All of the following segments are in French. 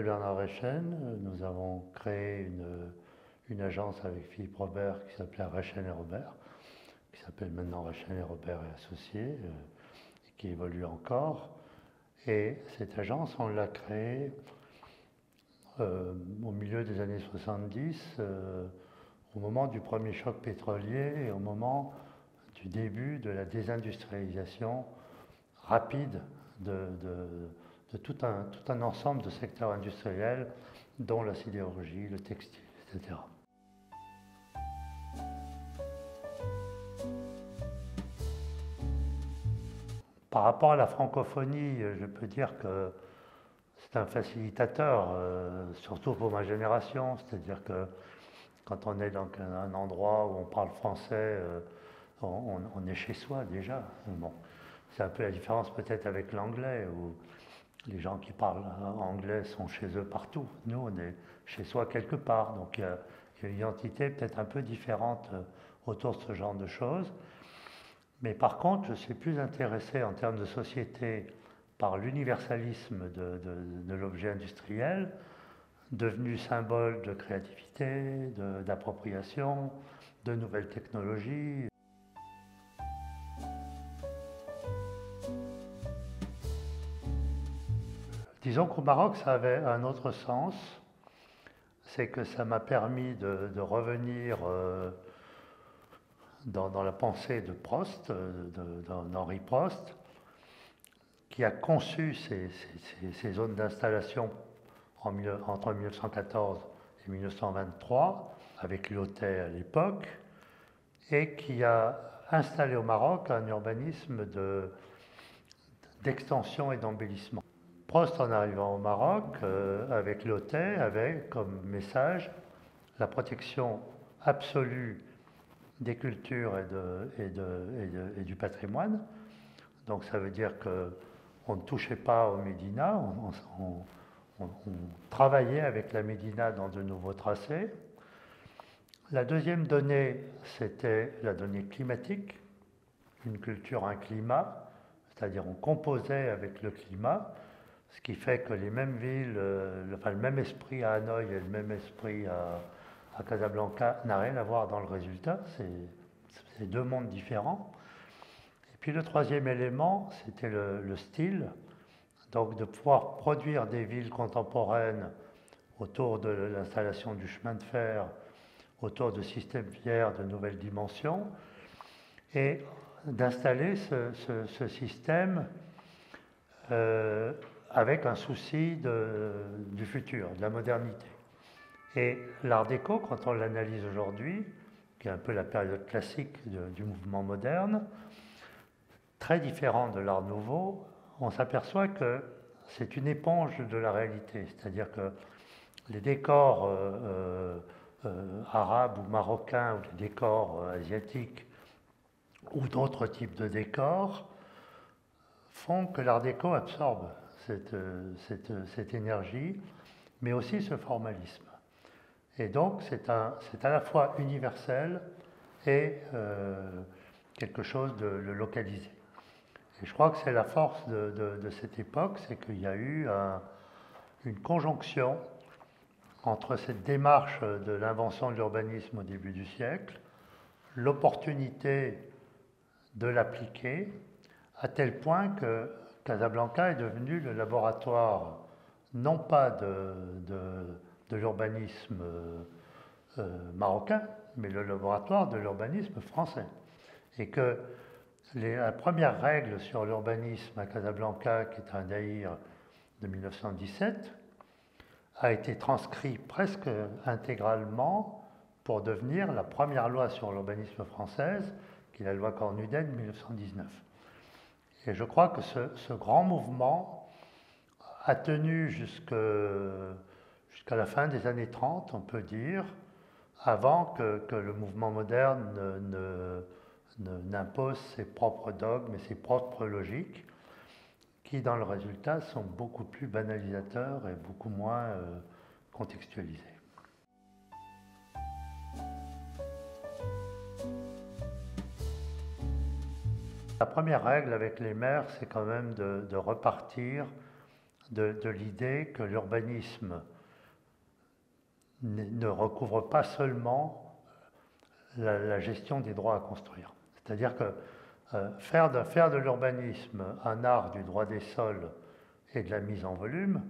Bernard Reichen, nous avons créé une agence avec Philippe Robert qui s'appelait Reichen et Robert, qui s'appelle maintenant Reichen et Robert et Associés, et qui évolue encore. Et cette agence, on l'a créée au milieu des années 70, au moment du premier choc pétrolier et au moment du début de la désindustrialisation rapide de tout un ensemble de secteurs industriels, dont la sidérurgie, le textile, etc. Par rapport à la francophonie, je peux dire que c'est un facilitateur, surtout pour ma génération, c'est-à-dire que quand on est dans un endroit où on parle français, on est chez soi déjà. Bon, c'est un peu la différence peut-être avec l'anglais, où les gens qui parlent anglais sont chez eux partout. Nous, on est chez soi quelque part. Donc il y a une identité peut-être un peu différente autour de ce genre de choses. Mais par contre, je suis plus intéressé en termes de société par l'universalisme de l'objet industriel, devenu symbole de créativité, d'appropriation, de nouvelles technologies. Disons qu'au Maroc, ça avait un autre sens, c'est que ça m'a permis de revenir dans la pensée de Prost, d'Henri Prost, qui a conçu ces zones d'installation entre 1914 et 1923, avec l'IoT à l'époque, et qui a installé au Maroc un urbanisme d'extension et d'embellissement. Prost, en arrivant au Maroc, avec l'IoT, avait comme message la protection absolue des cultures et du patrimoine. Donc ça veut dire qu'on ne touchait pas au Médina, on travaillait avec la Médina dans de nouveaux tracés. La deuxième donnée, c'était la donnée climatique, une culture, un climat, c'est-à-dire on composait avec le climat, ce qui fait que les mêmes villes, le même esprit à Hanoï et le même esprit à Casablanca n'a rien à voir dans le résultat, c'est deux mondes différents. Et puis le troisième élément, c'était le style, donc de pouvoir produire des villes contemporaines autour de l'installation du chemin de fer, autour de systèmes viaires de nouvelles dimensions, et d'installer ce système avec un souci du futur, de la modernité. Et l'art déco, quand on l'analyse aujourd'hui, qui est un peu la période classique du mouvement moderne, très différent de l'art nouveau, on s'aperçoit que c'est une éponge de la réalité. C'est-à-dire que les décors arabes ou marocains, ou les décors asiatiques, ou d'autres types de décors, font que l'art déco absorbe cette énergie, mais aussi ce formalisme. Et donc c'est à la fois universel et quelque chose de localisé. Et je crois que c'est la force de cette époque, c'est qu'il y a eu une conjonction entre cette démarche de l'invention de l'urbanisme au début du siècle, l'opportunité de l'appliquer, à tel point que Casablanca est devenu le laboratoire non pas de l'urbanisme marocain, mais le laboratoire de l'urbanisme français. Et que la première règle sur l'urbanisme à Casablanca, qui est un daïr de 1917, a été transcrit presque intégralement pour devenir la première loi sur l'urbanisme française, qui est la loi Cornuden de 1919. Et je crois que ce grand mouvement a tenu jusqu'à la fin des années 30, on peut dire, avant que le mouvement moderne n'impose ses propres dogmes et ses propres logiques, qui dans le résultat sont beaucoup plus banalisateurs et beaucoup moins contextualisés. La première règle avec les maires, c'est quand même de repartir de l'idée que l'urbanisme ne recouvre pas seulement la gestion des droits à construire. C'est-à-dire que faire de l'urbanisme un art du droit des sols et de la mise en volume,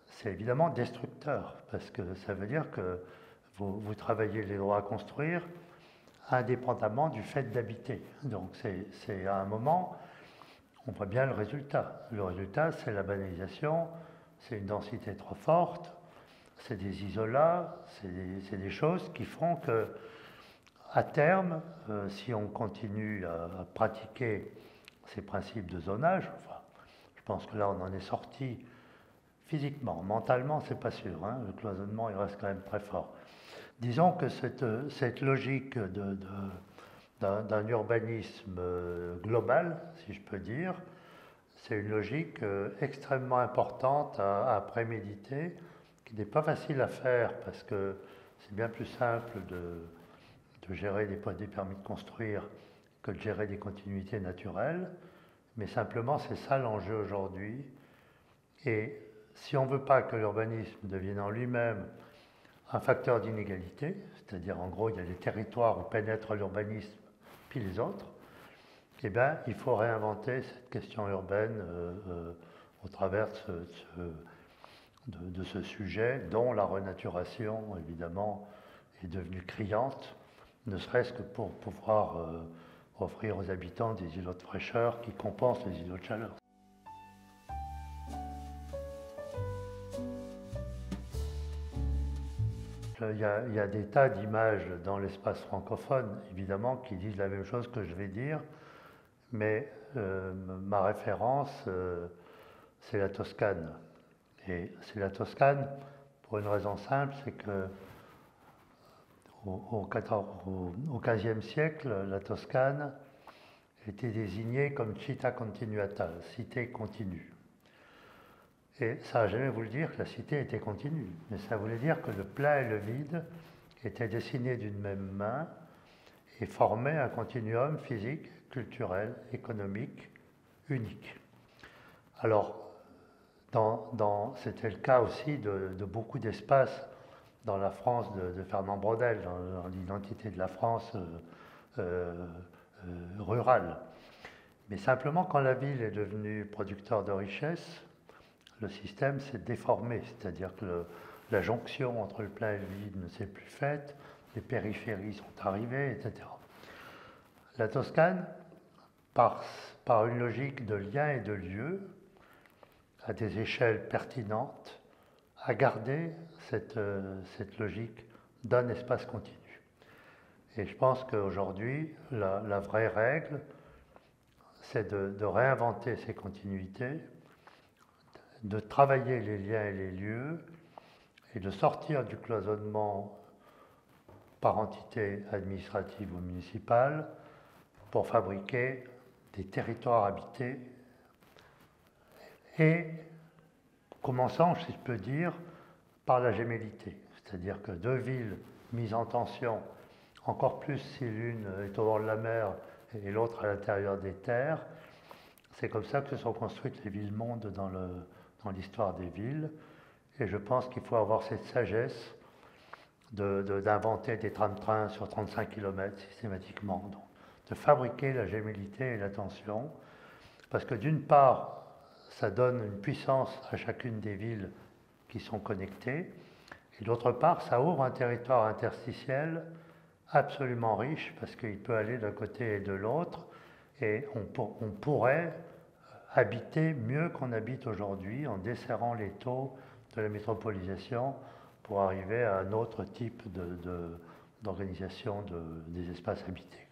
c'est évidemment destructeur, parce que ça veut dire que vous travaillez les droits à construire indépendamment du fait d'habiter. Donc c'est à un moment, on voit bien le résultat. Le résultat, c'est la banalisation, c'est une densité trop forte, c'est des isolats, c'est des choses qui font que, à terme, si on continue à pratiquer ces principes de zonage, enfin, je pense que là on en est sorti physiquement, mentalement c'est pas sûr, hein, le cloisonnement il reste quand même très fort. Disons que cette logique d'un urbanisme global, si je peux dire, c'est une logique extrêmement importante à préméditer, qui n'est pas facile à faire parce que c'est bien plus simple de gérer des permis de construire que de gérer des continuités naturelles, mais simplement c'est ça l'enjeu aujourd'hui. Et si on ne veut pas que l'urbanisme devienne en lui-même un facteur d'inégalité, c'est-à-dire en gros il y a des territoires où pénètre l'urbanisme puis les autres, eh bien il faut réinventer cette question urbaine au travers de ce sujet dont la renaturation évidemment est devenue criante, ne serait-ce que pour pouvoir offrir aux habitants des îlots de fraîcheur qui compensent les îlots de chaleur. Il y a des tas d'images dans l'espace francophone, évidemment, qui disent la même chose que je vais dire, mais ma référence, c'est la Toscane. Et c'est la Toscane pour une raison simple, c'est que au XVe siècle, la Toscane était désignée comme città continuata, cité continue. Et ça n'a jamais voulu dire que la cité était continue, mais ça voulait dire que le plein et le vide étaient dessinés d'une même main et formaient un continuum physique, culturel, économique, unique. Alors, c'était le cas aussi de beaucoup d'espaces dans la France de Fernand Braudel, dans l'identité de la France rurale. Mais simplement, quand la ville est devenue producteur de richesse, le système s'est déformé, c'est-à-dire que la jonction entre le plein et le vide ne s'est plus faite, les périphéries sont arrivées, etc. La Toscane, par une logique de lien et de lieu, à des échelles pertinentes, a gardé cette logique d'un espace continu. Et je pense qu'aujourd'hui, la vraie règle, c'est de réinventer ces continuités, de travailler les liens et les lieux, et de sortir du cloisonnement par entité administrative ou municipale pour fabriquer des territoires habités et commençant, si je peux dire, par la gémellité, c'est-à-dire que deux villes mises en tension, encore plus si l'une est au bord de la mer et l'autre à l'intérieur des terres, c'est comme ça que se sont construites les villes-mondes dans l'histoire des villes, et je pense qu'il faut avoir cette sagesse d'inventer des tram-trains sur 35 km systématiquement, donc, de fabriquer la gémellité et la tension, parce que d'une part, ça donne une puissance à chacune des villes qui sont connectées, et d'autre part, ça ouvre un territoire interstitiel absolument riche, parce qu'il peut aller d'un côté et de l'autre, et on pourrait habiter mieux qu'on habite aujourd'hui en desserrant les taux de la métropolisation pour arriver à un autre type d'organisation des espaces habités.